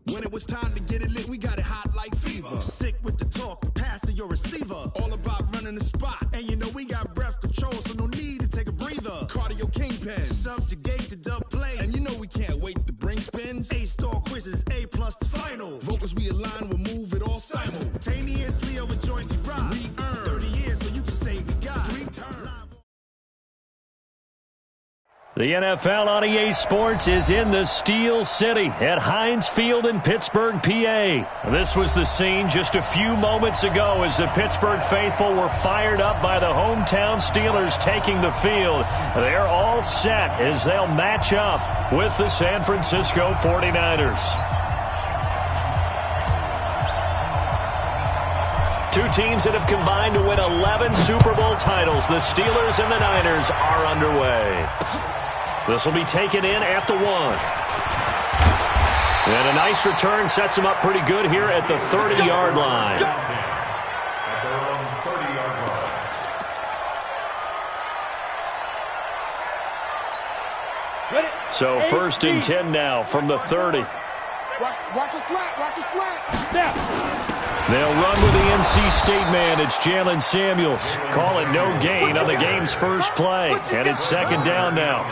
When it was time to get it lit, we got it hot like fever. Sick with the talk, the pass to your receiver. All about running the spot. And you know we got breath control, so no need to take a breather. Cardio kingpin, subjugate the dub play. And you know we can't wait to bring spins. A-star quizzes, A+ the final. Vocals we align, we'll move it all simultaneously over joints we rock. We earn 30 years, so you can say we got 3 turns. The NFL on EA Sports is in the Steel City at Heinz Field in Pittsburgh, PA. This was the scene just a few moments ago as the Pittsburgh faithful were fired up by the hometown Steelers taking the field. They're all set as they'll match up with the San Francisco 49ers. Two teams that have combined to win 11 Super Bowl titles. The Steelers and the Niners are underway. This will be taken in at the 1. And a nice return sets him up pretty good here at the 30-yard line. So 1st and 10 now from the 30. Watch a slant, watch a slant. They'll run with the NC State man. It's Jalen Samuels. Call it no gain on the game's first play. And it's 2nd down now.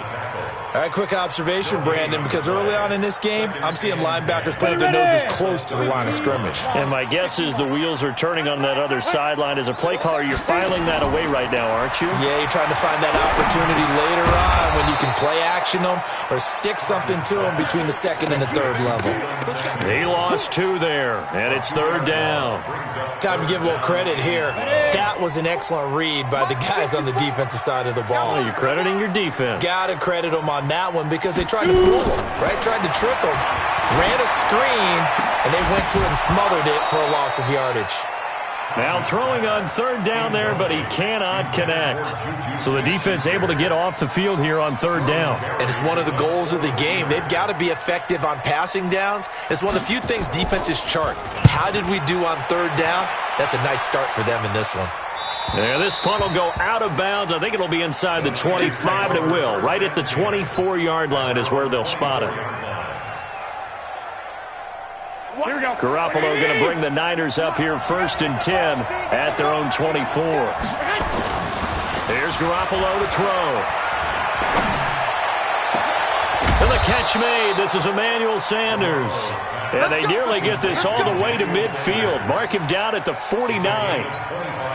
All right, quick observation, Brandon, because early on in this game, I'm seeing linebackers playing with their noses close to the line of scrimmage. And my guess is the wheels are turning on that other sideline. As a play caller, you're filing that away right now, aren't you? Yeah, you're trying to find that opportunity later on when you can play action them or stick something to them between the 2nd and the 3rd level. He lost 2 there, and it's 3rd down. Time to give a little credit here. That was an excellent read by the guys on the defensive side of the ball. Well, you're crediting your defense. Got to credit them on that one because they tried to fool them, right? Tried to trick them, ran a screen, and they went to it and smothered it for a loss of yardage. Now throwing on 3rd down there, but he cannot connect. So the defense able to get off the field here on 3rd down. And it's one of the goals of the game. They've got to be effective on passing downs. It's one of the few things defenses chart. How did we do on 3rd down? That's a nice start for them in this one. Yeah, this punt will go out of bounds. I think it'll be inside the 25, and it will. Right at the 24-yard line is where they'll spot it. Here we go. Garoppolo going to bring the Niners up here 1st and 10 at their own 24. Here's Garoppolo to throw. And the catch made. This is Emmanuel Sanders. And they nearly get this all the way to midfield. Mark him down at the 49.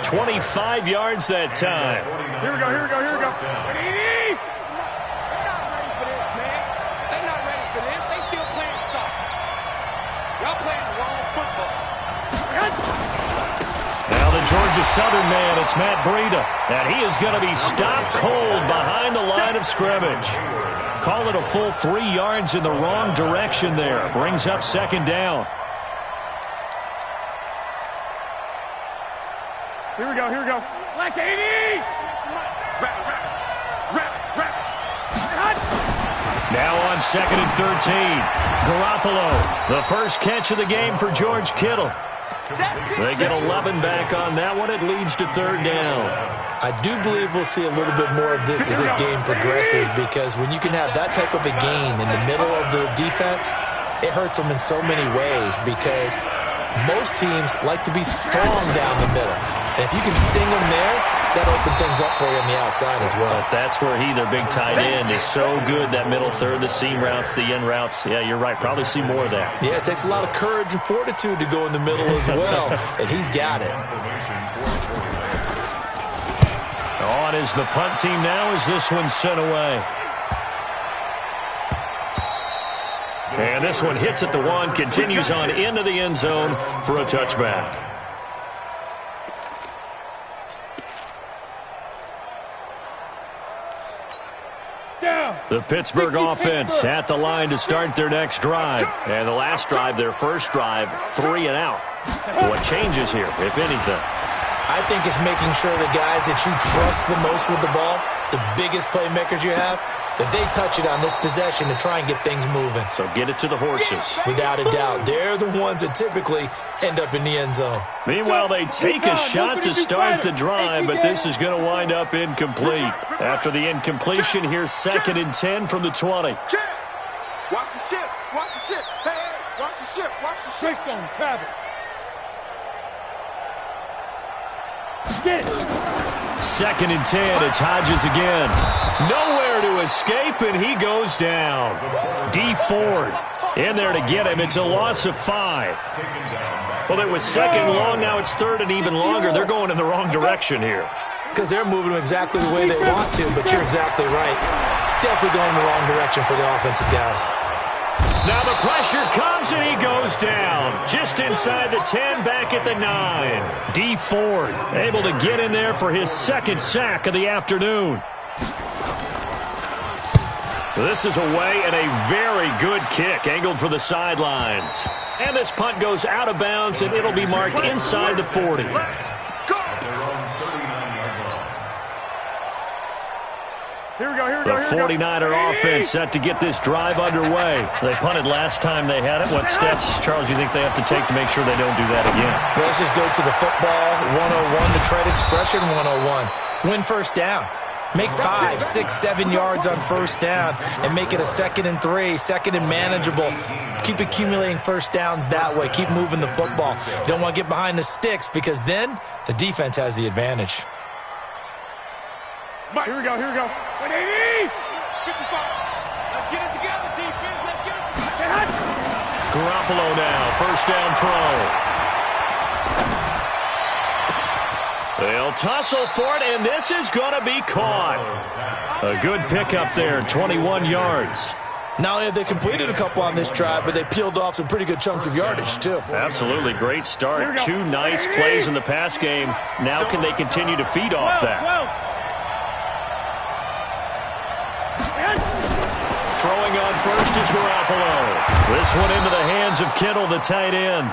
25 yards that time. Here we go, here we go, here we go. They're not ready for this, man. They're not ready for this. They still playing soccer. Y'all playing the wrong football. Now the Georgia Southern man, it's Matt Breida. And he is going to be stopped cold behind the line of scrimmage. Call it a full 3 yards in the wrong direction there. Brings up 2nd down. Here we go, here we go. Like 80! Now on 2nd and 13. Garoppolo, the first catch of the game for George Kittle. They get 11 back on that one. It leads to 3rd down. I do believe we'll see a little bit more of this as this game progresses because when you can have that type of a game in the middle of the defense, it hurts them in so many ways because most teams like to be strong down the middle. And if you can sting them there, that'll open things up for you on the outside as well. But that's where their big tight end, is so good, that middle third, the seam routes, the in routes. Yeah, you're right. Probably see more of that. Yeah, it takes a lot of courage and fortitude to go in the middle as well, and he's got it. On is the punt team now as this one's sent away. And this one hits at the 1, continues on into the end zone for a touchback. The Pittsburgh offense at the line to start their next drive. And the last drive, their first drive, 3 and out. What changes here, if anything? I think it's making sure the guys that you trust the most with the ball, the biggest playmakers you have, that they touch it on this possession to try and get things moving. So get it to the horses. Without a doubt. They're the ones that typically end up in the end zone. Meanwhile, they take a shot to start the drive, but this is going to wind up incomplete. After the incompletion, here's 2nd and 10 from the 20. Watch the ship. Watch the ship. Hey, Watch the ship. Watch the ship. Fixed on Travis. Get. 2nd and 10. It's Hodges again. Nowhere to escape, and he goes down. D Ford in there to get him. It's a loss of 5. Well, it was 2nd long. Now it's 3rd and even longer. They're going in the wrong direction here. Because they're moving exactly the way they want to, but you're exactly right. Definitely going in the wrong direction for the offensive guys. Now the pressure comes, and he goes down. Just inside the 10, back at the 9. D Ford able to get in there for his 2nd sack of the afternoon. This is away and a very good kick, angled for the sidelines. And this punt goes out of bounds, and it'll be marked inside the 40. The 49er offense set to get this drive underway. They punted last time they had it. What steps, Charles, do you think they have to take to make sure they don't do that again? Well, let's just go to the football 101, the trade expression 101. Win first down. Make 5, 6, 7 yards on first down and make it a 2nd and 3, 2nd and manageable. Keep accumulating first downs that way. Keep moving the football. You don't want to get behind the sticks because then the defense has the advantage. Here we go, here we go. 180! 55. Let's get it together, defense. Let's get it. Garoppolo now, first down throw. They'll tussle for it, and this is going to be caught. A good pickup there, 21 yards. Not only have they completed a couple on this drive, but they peeled off some pretty good chunks of yardage, too. Absolutely, great start. 2 nice plays in the pass game. Now can they continue to feed off that? Throwing on first is Garoppolo. This one into the hands of Kittle, the tight end.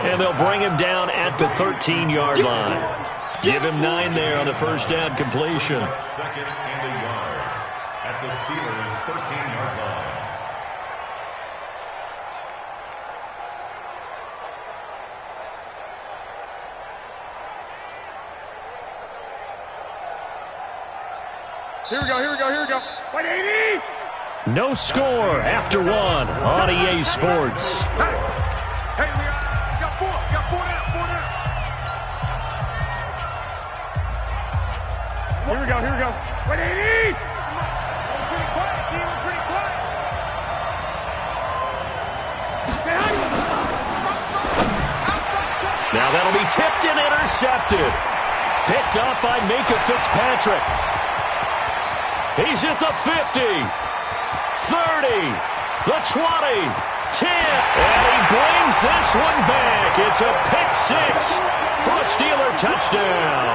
And they'll bring him down at the 13-yard line. Give him 9 there on the first down completion. 2nd and a yard at the Steelers' 13-yard line. Here we go, here we go, here we go. 180! No score after 1 on EA Sports. Hey, we got 4. We got 4 down, 4 down. Here we go, here we go. 180! Pretty quiet, team. We're pretty quiet. Now that'll be tipped and intercepted. Picked up by Minka Fitzpatrick. He's at the 50. 30, the 20, 10, and he brings this one back. It's a pick 6 for a Steeler touchdown.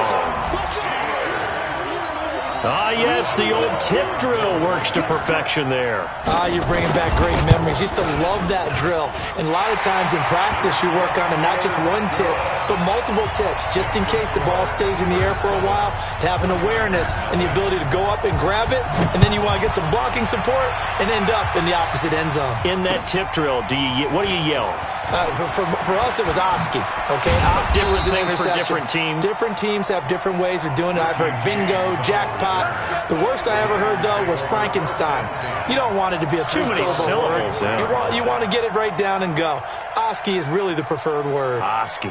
Ah, yes, the old tip drill works to perfection there. You're bringing back great memories. Used to love that drill. And a lot of times in practice, you work on it, not just one tip, but multiple tips, just in case the ball stays in the air for a while, to have an awareness and the ability to go up and grab it, and then you want to get some blocking support and end up in the opposite end zone. In that tip drill, what do you yell? For us, it was Oski. Okay, Oski was an things for interception. different teams. Different teams have different ways of doing it. I've heard bingo, jackpot. The worst I ever heard, though, was Frankenstein. You don't want it to be a three-syllable word. Yeah. You want to get it right down and go. Oski is really the preferred word. Oski.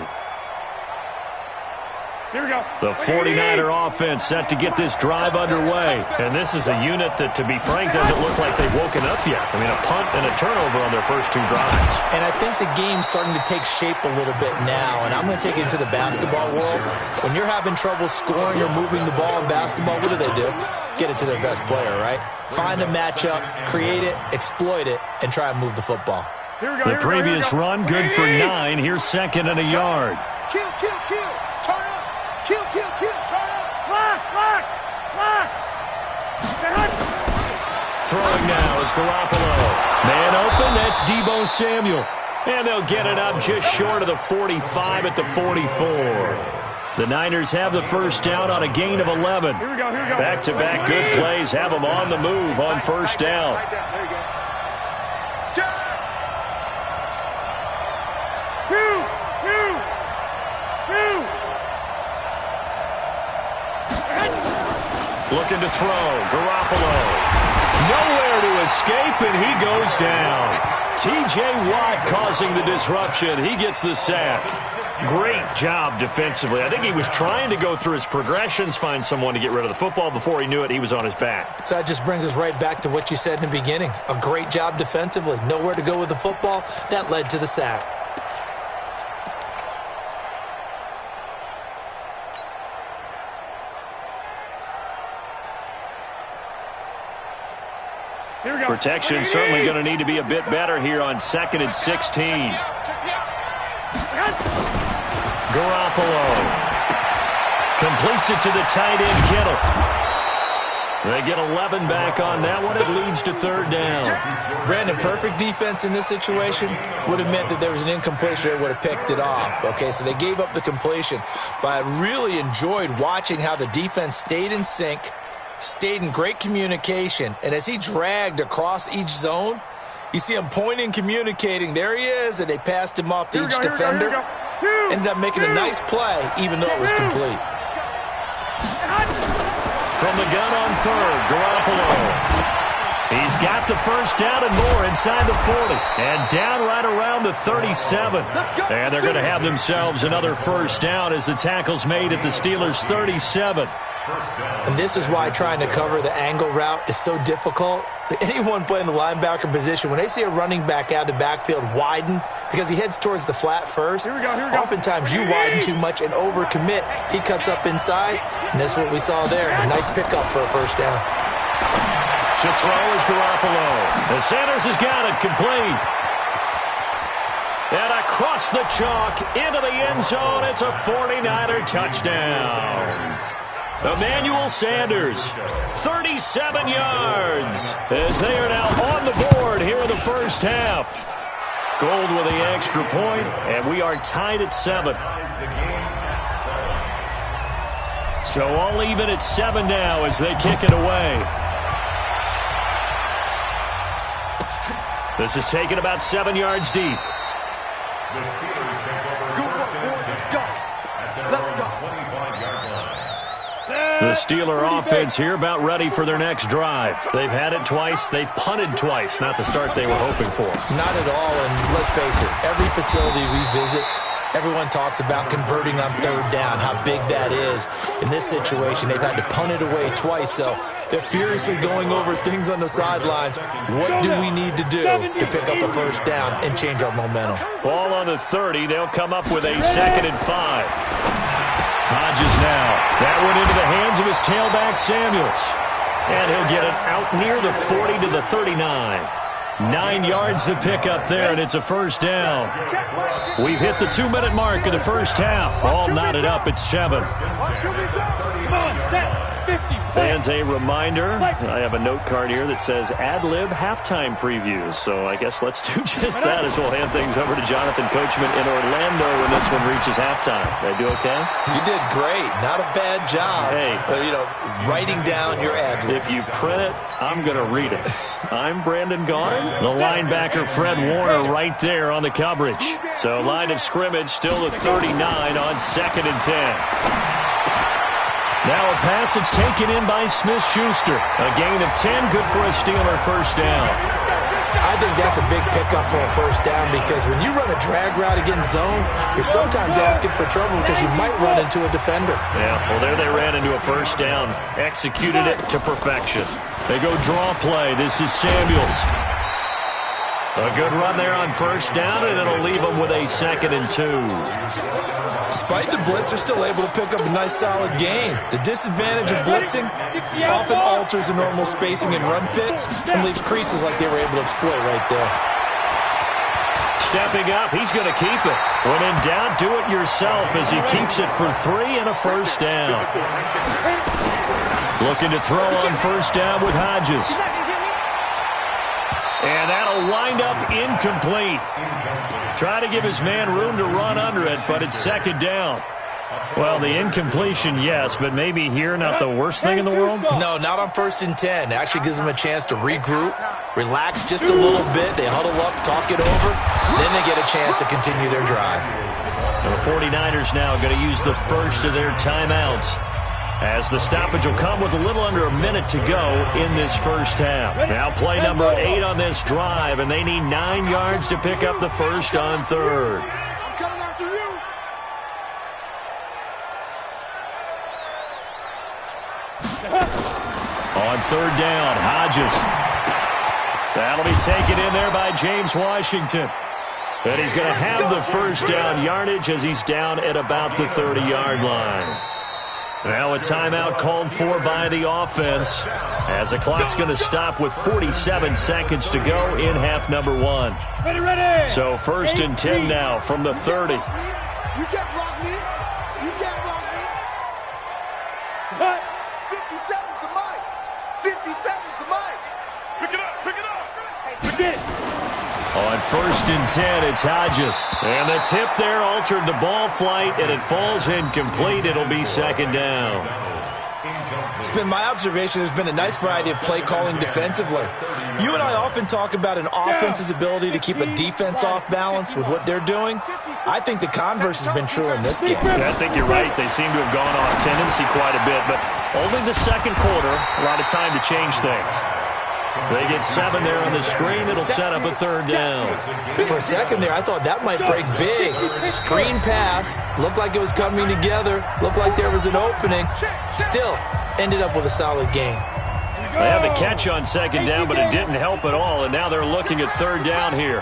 Here we go. The 49er offense set to get this drive underway. And this is a unit that, to be frank, doesn't look like they've woken up yet. I mean, a punt and a turnover on their first 2 drives. And I think the game's starting to take shape a little bit now. And I'm going to take it into the basketball world. When you're having trouble scoring or moving the ball in basketball, what do? Get it to their best player, right? Find a matchup, create it, exploit it, and try and move the football. The previous run, good for 9. Here's 2nd and a yard. Kill, kill, kill. Turn up. Kill, kill, kill. Turn up. Lock. Throwing now is Garoppolo. Man open, that's Deebo Samuel. And they'll get it up just short of the 45 at the 44. The Niners have the first down on a gain of 11. Here we go. Back-to-back good plays have them on the move on first down. Right down. There you go. Two. Looking to throw. Garoppolo. Nowhere to escape, and he goes down. T.J. Watt causing the disruption. He gets the sack. Great job defensively. I think he was trying to go through his progressions, find someone to get rid of the football. Before he knew it, he was on his back. So that just brings us right back to what you said in the beginning. A great job defensively. Nowhere to go with the football. That led to the sack. Protection certainly going to need to be a bit better here on 2nd and 16. Garoppolo completes it to the tight end, Kittle. They get 11 back on that one. It leads to 3rd down. Brandon, perfect defense in this situation would have meant that there was an incompletion. They would have picked it off. Okay, so they gave up the completion. But I really enjoyed watching how the defense stayed in sync, stayed in great communication, and as he dragged across each zone, you see him pointing, communicating. There he is, and they passed him off to each defender. Ended up making a nice play, even though it was complete. From the gun on 3rd, Garoppolo. He's got the 1st down and more inside the 40. And down right around the 37. And they're going to have themselves another 1st down as the tackle's made at the Steelers' 37. And this is why trying to cover the angle route is so difficult. Anyone playing the linebacker position, when they see a running back out of the backfield widen because he heads towards the flat first, oftentimes you widen too much and overcommit. He cuts up inside, and that's what we saw there. A nice pickup for a 1st down. To throw is Garoppolo. And Sanders has got it complete. And across the chalk into the end zone, it's a 49er touchdown. Emmanuel Sanders, 37 yards, as they are now on the board here in the 1st half. Gold with the extra point, and we are tied at 7. So all even at 7 now as they kick it away. This is taken about 7 yards deep. The Steelers take over 1st and 10 at their own 25-yard line. The Steeler offense here about ready for their next drive. They've had it twice. They've punted twice. Not the start they were hoping for. Not at all, and let's face it, every facility we visit, everyone talks about converting on 3rd down, how big that is. In this situation, they've had to punt it away twice, so they're furiously going over things on the sidelines. What do we need to do to pick up a 1st down and change our momentum? Ball on the 30. They'll come up with a 2nd and 5. Hodges now. That went into the hands of his tailback, Samuels. And he'll get it out near the 40 to the 39. 9 yards to pick up there, and it's a 1st down. We've hit the 2-minute mark of the 1st half. All knotted up at 7. Fans, a reminder, I have a note card here that says ad-lib halftime previews. So I guess let's do just that as we'll hand things over to Jonathan Coachman in Orlando when this one reaches halftime. Did I do okay? You did great. Not a bad job. Hey. Writing down your ad-libs. If you print it, I'm going to read it. I'm Brandon Gaudin. The linebacker, Fred Warner, right there on the coverage. So line of scrimmage still the 39 on 2nd and 10. Now a pass that's taken in by Smith-Schuster. A gain of 10, good for a Steeler 1st down. I think that's a big pickup for a 1st down because when you run a drag route against zone, you're sometimes asking for trouble because you might run into a defender. Yeah, well, there they ran into a 1st down. Executed it to perfection. They go draw play. This is Samuels. A good run there on 1st down, and it'll leave them with a 2nd and 2. Despite the blitz, they're still able to pick up a nice solid gain. The disadvantage of blitzing often alters the normal spacing and run fits and leaves creases like they were able to exploit right there. Stepping up, he's going to keep it. When in doubt, do it yourself as he keeps it for 3 and a 1st down. Looking to throw on 1st down with Hodges. And that'll wind up incomplete. Try to give his man room to run under it, but it's 2nd down. Well, the incompletion, yes, but maybe here not the worst thing in the world? No, not on 1st and 10. It actually gives them a chance to regroup, relax just a little bit. They huddle up, talk it over, then they get a chance to continue their drive. The 49ers now going to use the first of their timeouts. as the stoppage will come with a little under a minute to go in this first half. Now play number 8 on this drive, and they need 9 yards to pick up the first on third. I'm coming after you. On third down, Hodges. That'll be taken in there by James Washington. And he's going to have the first down yardage as he's down at about the 30-yard line. Now a timeout called for by the offense as the clock's going to stop with 47 seconds to go in half number 1. Ready. So first and 10 now from the 30. You can't block me. You can't block me. What? 57's the mic. 57's the mic. Pick it up. Pick it up. Pick it. On first and 10, it's Hodges. And the tip there altered the ball flight, and it falls incomplete. It'll be second down. It's been my observation there's been a nice variety of play calling defensively. You and I often talk about an offense's ability to keep a defense off balance with what they're doing. I think the converse has been true in this game. Yeah, I think you're right. They seem to have gone off tendency quite a bit, but only the second quarter, a lot of time to change things. They get 7 there on the screen. It'll set up a third down. For a second there, I thought that might break big. Screen pass. Looked like it was coming together. Looked like there was an opening. Still, ended up with a solid game. They had the catch on second down, but it didn't help at all, and now they're looking at third down here.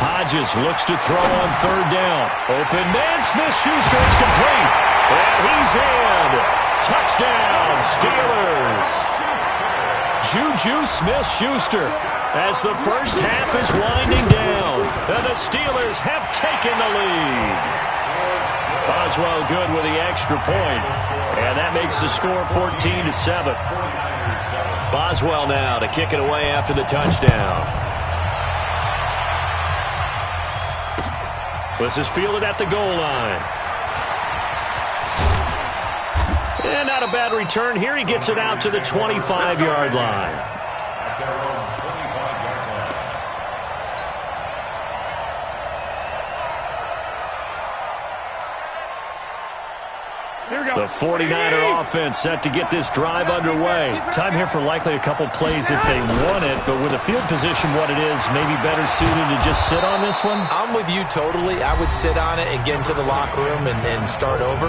Hodges looks to throw on third down. Open man, Smith-Schuster is complete. And he's in. Touchdown, Steelers. Juju Smith-Schuster as the first half is winding down. And the Steelers have taken the lead. Boswell good with the extra point. And that makes the score 14-7. Boswell now to kick it away after the touchdown. This is fielded at the goal line. And not a bad return here. He gets it out to the 25-yard line. The 49er offense set to get this drive underway. Time here for likely a couple plays if they want it, but with the field position what it is, maybe better suited to just sit on this one? I'm with you totally. I would sit on it and get into the locker room and start over.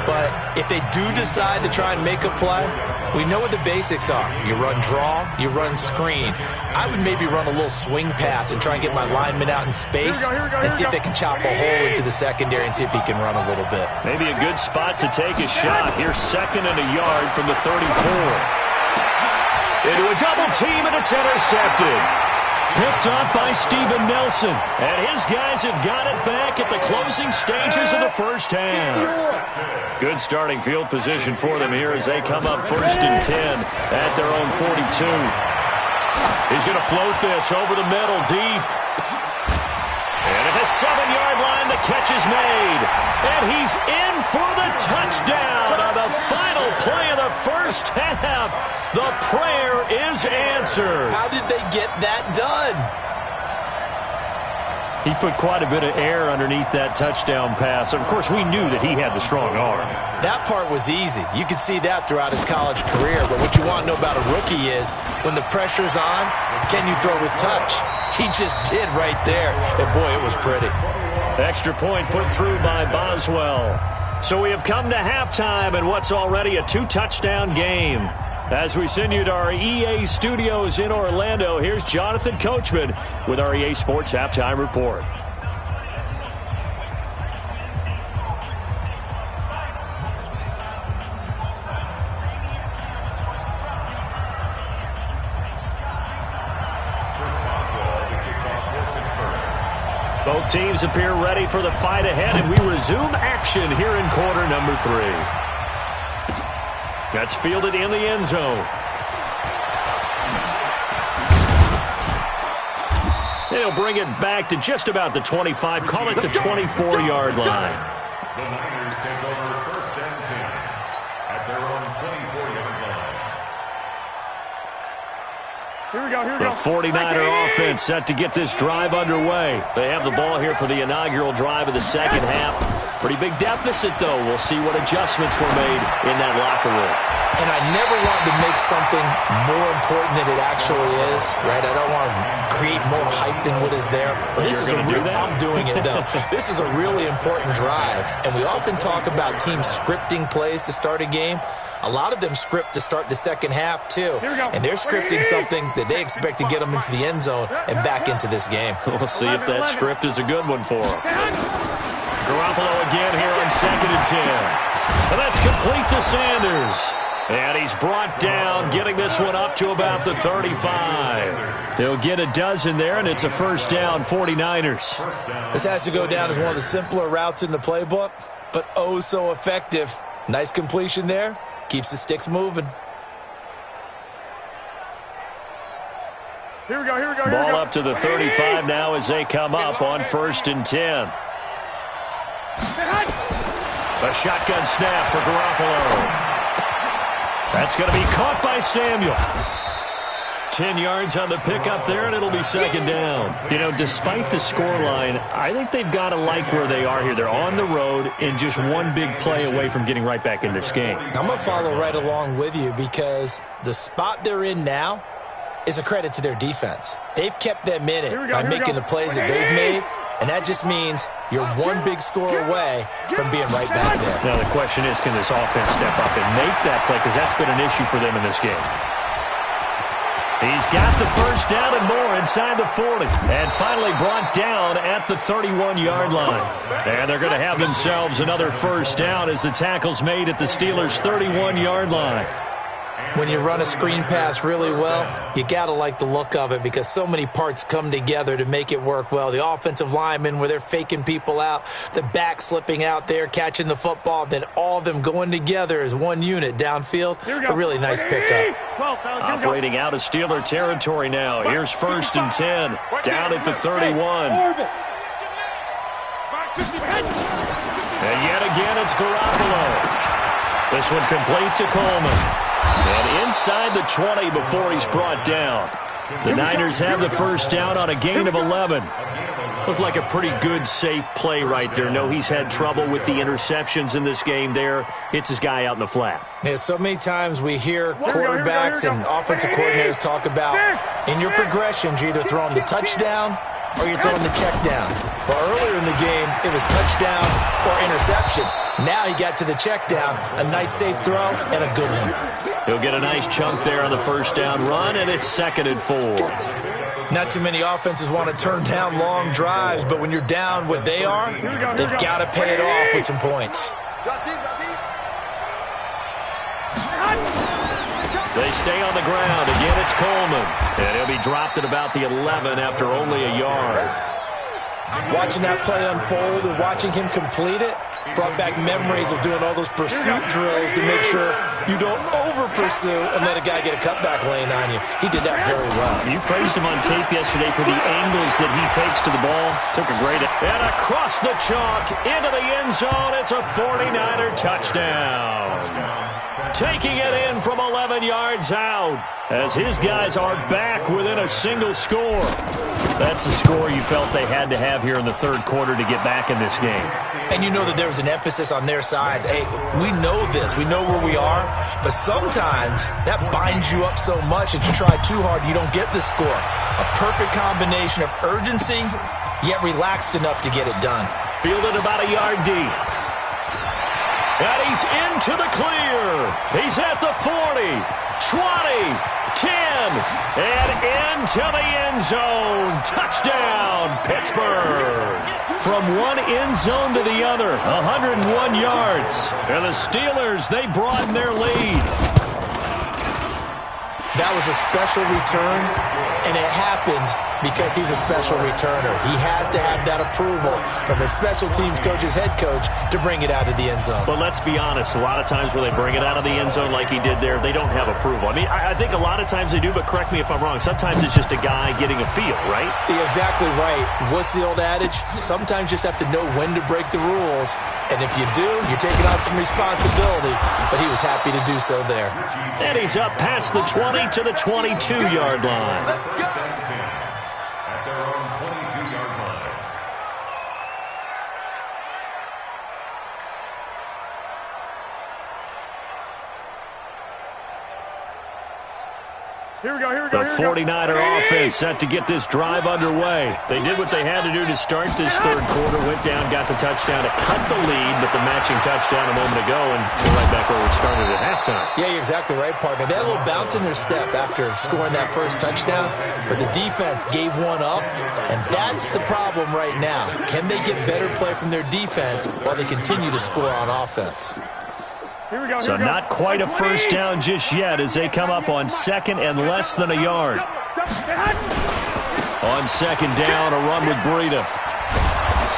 But if they do decide to try and make a play, we know what the basics are. You run draw, you run screen. I would maybe run a little swing pass and try and get my lineman out in space and see if they can chop a hole into the secondary and see if he can run a little bit. Maybe a good spot to take a shot. Here's second and a yard from the 34. Into a double team, and it's intercepted. Picked up by Steven Nelson. And his guys have got it back at the closing stages of the first half. Good starting field position for them here as they come up first and 10 at their own 42. He's going to float this over the middle deep. And at the 7-yard line, the catch is made. And he's in for the touchdown on the final play of the first half. The prayer is answered. How did they get that done? He put quite a bit of air underneath that touchdown pass. Of course, we knew that he had the strong arm. That part was easy. You could see that throughout his college career. But what you want to know about a rookie is when the pressure's on, can you throw with touch? He just did right there. And, boy, it was pretty. Extra point put through by Boswell. So we have come to halftime in what's already a 2-touchdown game. As we send you to our EA studios in Orlando, here's Jonathan Coachman with our EA Sports Halftime Report. Both teams appear ready for the fight ahead, and we resume action here in quarter number 3. That's fielded in the end zone. They'll bring it back to just about the 25, call it the 24-yard line. The Niners take over first and 10 at their own 24-yard line. Here we go. The 49er offense set to get this drive underway. They have the ball here for the inaugural drive of the second half. Pretty big deficit, though. We'll see what adjustments were made in that locker room. And I never want to make something more important than it actually is, right? I don't want to create more hype than what is there. But this is a real, I'm doing it, though. This is a really important drive. And we often talk about teams scripting plays to start a game. A lot of them script to start the second half, too. And they're scripting something that they expect to get them into the end zone and back into this game. We'll see if that script is a good one for them. Garoppolo again here on 2nd and 10. And that's complete to Sanders. And he's brought down, getting this one up to about the 35. He'll get a dozen there, and it's a first down, 49ers. This has to go down as one of the simpler routes in the playbook, but oh so effective. Nice completion there. Keeps the sticks moving. Here we go. Ball up to the 35 now as they come up on 1st and 10. A shotgun snap for Garoppolo. That's going to be caught by Samuel. 10 yards on the pickup there, and it'll be 2nd down. You know, despite the scoreline, I think they've got to like where they are here. They're on the road and just one big play away from getting right back in this game. I'm going to follow right along with you because the spot they're in now is a credit to their defense. They've kept them in it by making the plays that they've made, and that just means you're one big score away from being right back there. Now the question is, can this offense step up and make that play? Because that's been an issue for them in this game. He's got the first down and more inside the 40. And finally brought down at the 31-yard line. And they're going to have themselves another first down as the tackle's made at the Steelers' 31-yard line. When you run a screen pass really well, you got to like the look of it because so many parts come together to make it work well. The offensive linemen where they're faking people out, the back slipping out there, catching the football, then all of them going together as one unit downfield. A really nice pickup. Operating out of Steeler territory now. Here's 1st and 10, down at the 31. And yet again, it's Garoppolo. This one complete to Coleman. And inside the 20 before he's brought down. The Niners have the first down on a gain of 11. Looked like a pretty good, safe play right there. No, he's had trouble with the interceptions in this game there. Hits his guy out in the flat. Yeah, so many times we hear quarterbacks and offensive coordinators talk about in your progressions, you're either throwing the touchdown or you're throwing the check down. But earlier in the game, it was touchdown or interception. Now he got to the check down, a nice safe throw, and a good one. He'll get a nice chunk there on the first down run, and it's 2nd and 4. Not too many offenses want to turn down long drives, but when you're down what they are, they've got to pay it off with some points. They stay on the ground. Again, it's Coleman. And he'll be dropped at about the 11 after only a yard. Watching that play unfold and watching him complete it brought back memories of doing all those pursuit drills to make sure you don't over-pursue and let a guy get a cutback lane on you. He did that very well. You praised him on tape yesterday for the angles that he takes to the ball. Took a great... And across the chalk, into the end zone, it's a 49er touchdown. Taking it in from 11 yards out as his guys are back within a single score. That's the score you felt they had to have here in the third quarter to get back in this game. And you know that there was an emphasis on their side. Hey, we know this. We know where we are. But sometimes that binds you up so much that you try too hard, you don't get the score. A perfect combination of urgency, yet relaxed enough to get it done. Fielded about a yard deep. And he's into the clear. He's at the 40, 20, 10, and into the end zone. Touchdown, Pittsburgh. From one end zone to the other, 101 yards. And the Steelers, they broaden their lead. That was a special return, and it happened because he's a special returner. He has to have that approval from his special teams coach's head coach to bring it out of the end zone. But let's be honest, a lot of times when they bring it out of the end zone like he did there, they don't have approval. I mean, I think a lot of times they do, but correct me if I'm wrong. Sometimes it's just a guy getting a feel, right? You're exactly right. What's the old adage? Sometimes you just have to know when to break the rules. And if you do, you're taking on some responsibility. But he was happy to do so there. And he's up past the 20 to the 22-yard line. The 49er offense set to get this drive underway. They did what they had to do to start this third quarter, went down, got the touchdown to cut the lead, but the matching touchdown a moment ago, and we're right back where we started at halftime. Yeah, you're exactly right, partner. They had a little bounce in their step after scoring that first touchdown, but the defense gave one up, and that's the problem right now. Can they get better play from their defense while they continue to score on offense? So not quite a first down just yet as they come up on second and less than a yard. On second down, a run with Breida.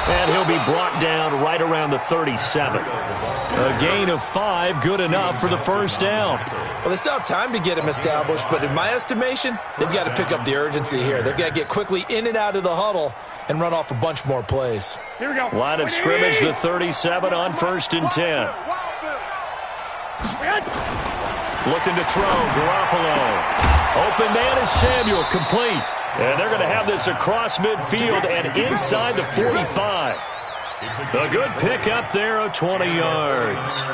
And he'll be brought down right around the 37. A gain of 5, good enough for the first down. Well, they still have time to get him established, but in my estimation, they've got to pick up the urgency here. They've got to get quickly in and out of the huddle and run off a bunch more plays. Line of scrimmage, the 37 on 1st and 10. Looking to throw, Garoppolo. Open man is Samuel, complete. And they're going to have this across midfield and inside the 45. A good pickup there of 20 yards.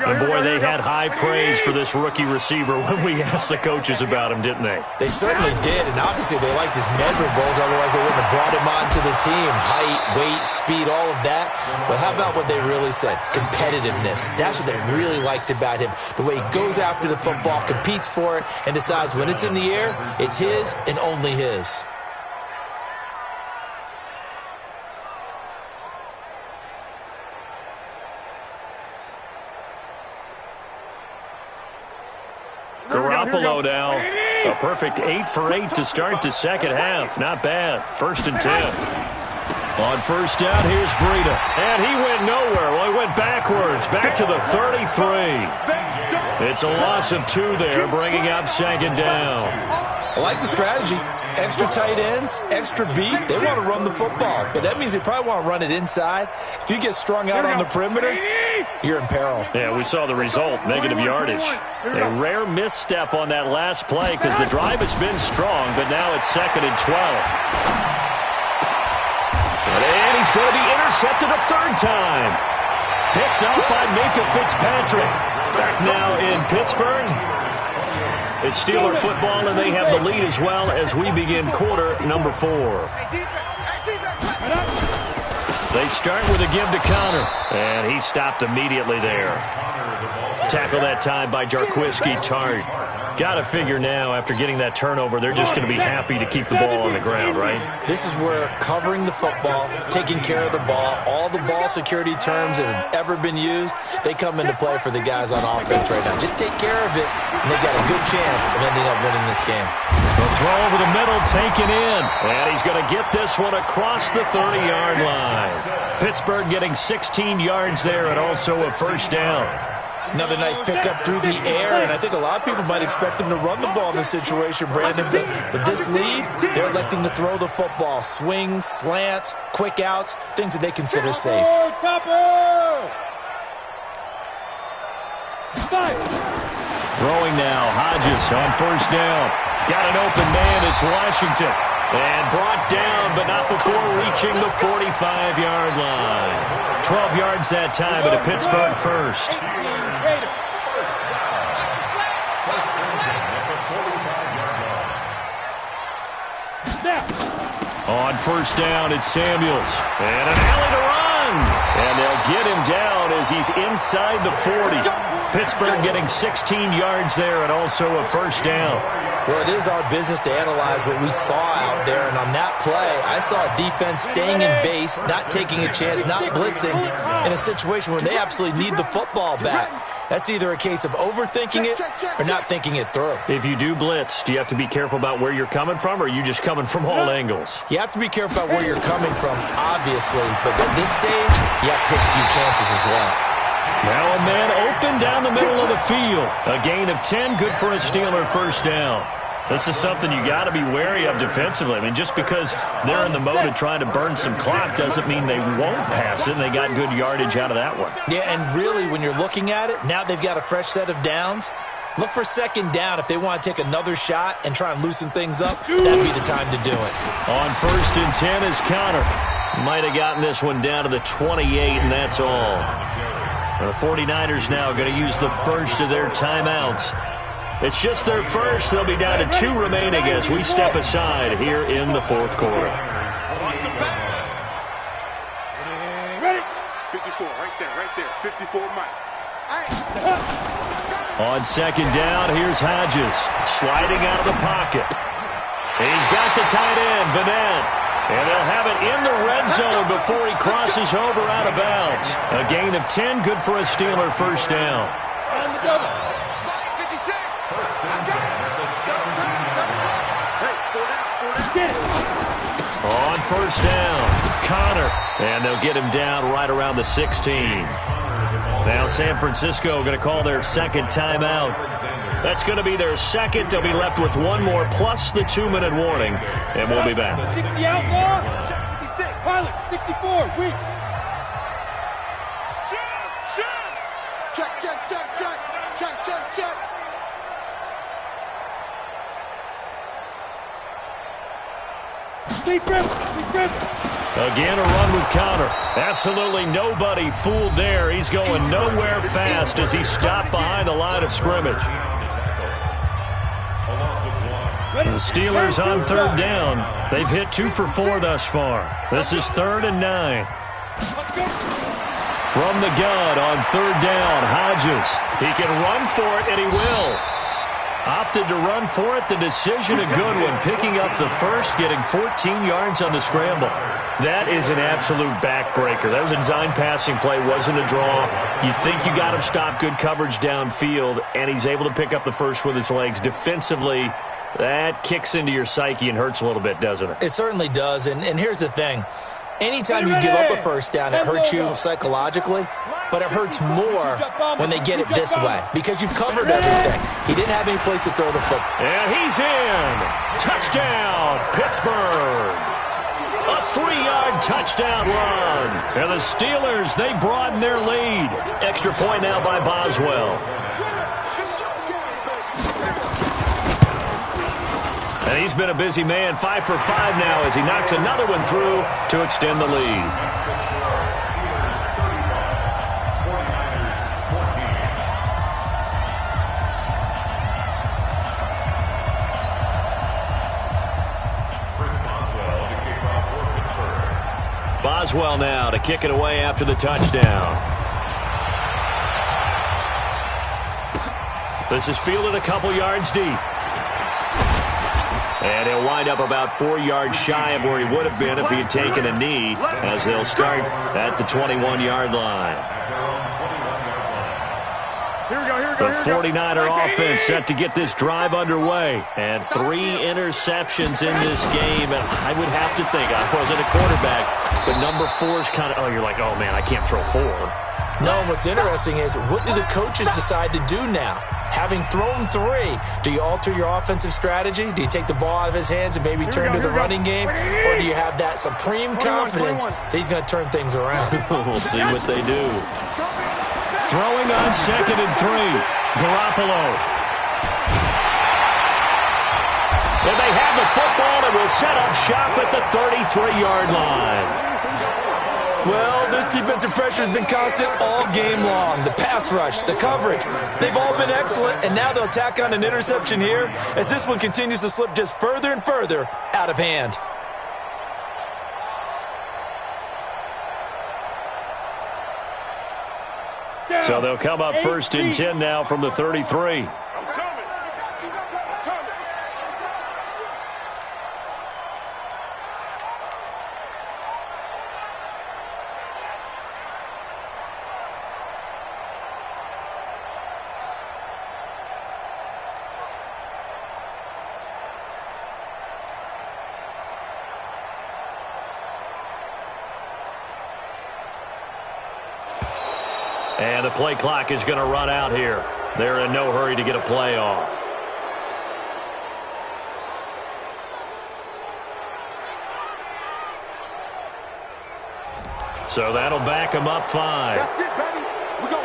And boy, they had high praise for this rookie receiver when we asked the coaches about him, didn't they? They certainly did, and obviously they liked his measurables, otherwise they wouldn't have brought him onto the team. Height, weight, speed, all of that. But how about what they really said? Competitiveness. That's what they really liked about him. The way he goes after the football, competes for it, and decides when it's in the air, it's his and only his. Garoppolo now. A perfect 8 for 8 to start the second half. Not bad. 1st and 10. On first down, here's Breida. And he went nowhere. Well, he went backwards. Back to the 33. It's a loss of 2 there, bringing up second down. I like the strategy. Extra tight ends, extra beef. They want to run the football, but that means they probably want to run it inside. If you get strung out on the perimeter, you're in peril. Yeah, we saw the result, negative yardage. A rare misstep on that last play because the drive has been strong, but now it's 2nd and 12. And he's going to be intercepted a 3rd time. Picked up by Minka Fitzpatrick. Back now in Pittsburgh. It's Steeler football, and they have the lead as well as we begin quarter number 4. They start with a give to Connor, and he stopped immediately there. Tackle that time by Jarquiski Tart. Got to figure now, after getting that turnover, they're just going to be happy to keep the ball on the ground, right? This is where covering the football, taking care of the ball, all the ball security terms that have ever been used, they come into play for the guys on offense right now. Just take care of it, and they've got a good chance of ending up winning this game. The throw over the middle, taken in. And he's going to get this one across the 30-yard line. Pittsburgh getting 16 yards there and also a first down. Another nice pickup through the air, and I think a lot of people might expect them to run the ball in this situation, Brandon. But with this lead, they're electing to throw the football. Swings, slants, quick outs, things that they consider safe. Throwing now, Hodges on first down. Got an open man, it's Washington. And brought down, but not before reaching the 45-yard line. 12 yards that time at a Pittsburgh first. On first down, it's Samuels. And an alley to run. And they'll get him down as he's inside the 40. Pittsburgh getting 16 yards there and also a first down. Well, it is our business to analyze what we saw out there, and on that play, I saw a defense staying in base, not taking a chance, not blitzing, in a situation where they absolutely need the football back. That's either a case of overthinking it or not thinking it through. If you do blitz, do you have to be careful about where you're coming from, or are you just coming from all angles? You have to be careful about where you're coming from, obviously, but at this stage, you have to take a few chances as well. Now a man open down the middle of the field. A gain of 10, good for a Steeler first down. This is something you got to be wary of defensively. I mean, just because they're in the mode of trying to burn some clock doesn't mean they won't pass it, and they got good yardage out of that one. Yeah, and really, when you're looking at it, now they've got a fresh set of downs. Look for second down if they want to take another shot and try and loosen things up. That'd be the time to do it. On first and 10 is Connor. Might have gotten this one down to the 28, and that's all. The 49ers now going to use the first of their timeouts. It's just their first. They'll be down to 2 remaining as we step aside here in the fourth quarter. Watch the pass. Ready? 54, right there. 54, Mike. On second down, here's Hodges sliding out of the pocket. He's got the tight end, Vanette. And they'll have it in the red zone before he crosses over out of bounds. A gain of 10, good for a Steeler first down. 56. On first down, Connor. And they'll get him down right around the 16. Now San Francisco going to call their second timeout. That's going to be their second. They'll be left with one more plus the 2-minute warning. And we'll be back. 60 outlaw. 56. Pilot, 64. Weak. Check. Deep rip. Again, a run with Connor. Absolutely nobody fooled there. He's going nowhere fast as he stopped behind the line of scrimmage. The Steelers on third down. They've hit 2 for 4 thus far. This is 3rd and 9. From the gun on third down, Hodges. He can run for it, and he will. Opted to run for it. The decision a good one. Picking up the first, getting 14 yards on the scramble. That is an absolute backbreaker. That was a design passing play. Wasn't a draw. You think you got him stopped, good coverage downfield, and he's able to pick up the first with his legs. Defensively, that kicks into your psyche and hurts a little bit, doesn't it? It certainly does, and here's the thing. Anytime you give up a first down, it hurts you psychologically, but it hurts more when they get it this way because you've covered everything. He didn't have any place to throw the football. And he's in. Touchdown, Pittsburgh. A 3-yard touchdown run. And the Steelers, they broaden their lead. Extra point now by Boswell. And he's been a busy man, 5 for 5 now as he knocks another one through to extend the lead. Boswell now to kick it away after the touchdown. This is fielded a couple yards deep. And he'll wind up about 4 yards shy of where he would have been if he had taken a knee, as they'll start at the 21-yard line. The 49er offense set to get this drive underway. And 3 interceptions in this game. And I would have to think, I wasn't a quarterback, but number 4 is kind of, oh, you're like, oh, man, I can't throw 4. No, what's interesting is, what do the coaches decide to do now? Having thrown 3, do you alter your offensive strategy? Do you take the ball out of his hands and maybe turn to the running game? Or do you have that supreme confidence that he's going to turn things around? We'll see what they do. Throwing on 2nd and 3. Garoppolo. And they have the football and will set up shop at the 33-yard line. Well, this defensive pressure has been constant all game long. The pass rush, the coverage, they've all been excellent, and now they'll tack on an interception here as this one continues to slip just further and further out of hand. So they'll come up 1st and 10 now from the 33. And the play clock is going to run out here. They're in no hurry to get a play off. So that'll back them up 5. That's it, baby. We go.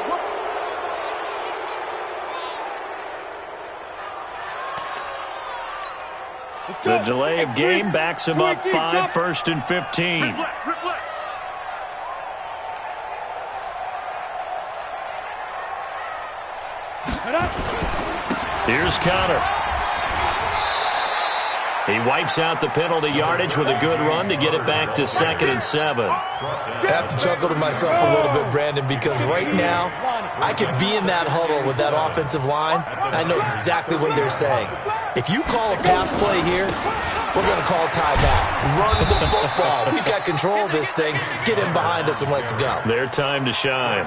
The delay of game backs him up 5, 1st and 15. Rip left. Here's Connor. He wipes out the penalty yardage with a good run to get it back to 2nd and 7. I have to chuckle to myself a little bit, Brandon, because right now I could be in that huddle with that offensive line. I know exactly what they're saying. If you call a pass play here, we're going to call a timeout. Run the football. We've got control of this thing. Get in behind us and let's go. Their time to shine.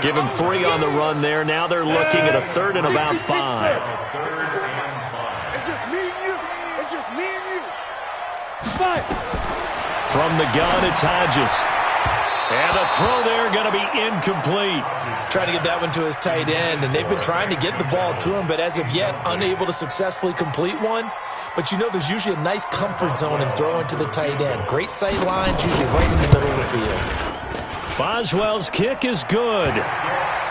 Give them 3 on the run there. Now they're looking at a 3rd and about 5. It's just me and you. It's just me and you. From the gun, it's Hodges. And the throw there going to be incomplete. Trying to get that one to his tight end, and they've been trying to get the ball to him, but as of yet, unable to successfully complete one. But you know there's usually a nice comfort zone in throwing to the tight end. Great sight lines, usually right in the middle of the field. Boswell's kick is good.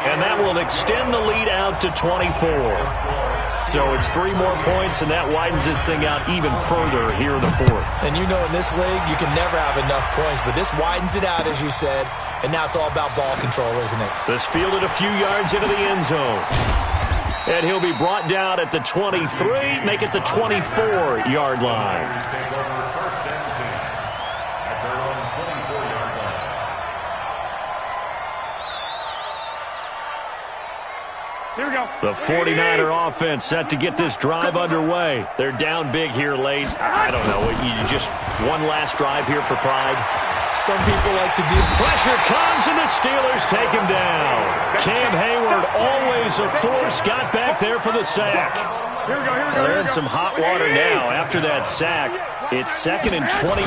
And that will extend the lead out to 24. So it's 3 more points, and that widens this thing out even further here in the 4th. And you know in this league, you can never have enough points, but this widens it out, as you said, and now it's all about ball control, isn't it? This fielded a few yards into the end zone. And he'll be brought down at the 23, make it the 24-yard line. Here we go. The 49er offense set to get this drive underway. They're down big here late. I don't know. You just one last drive here for pride. Some people like to do. Pressure comes, and the Steelers take him down. Cam Hayward, always a force, got back there for the sack. Here we go, here we go. They're in some hot water now after that sack. It's 2nd and 21.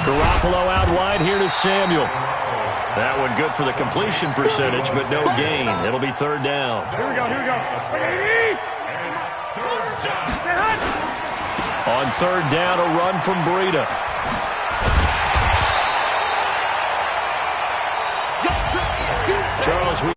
Garoppolo out wide here to Samuel. That one good for the completion percentage, but no gain. It'll be 3rd down. Here we go, here we go. On 3rd down, a run from Breida. Charles, we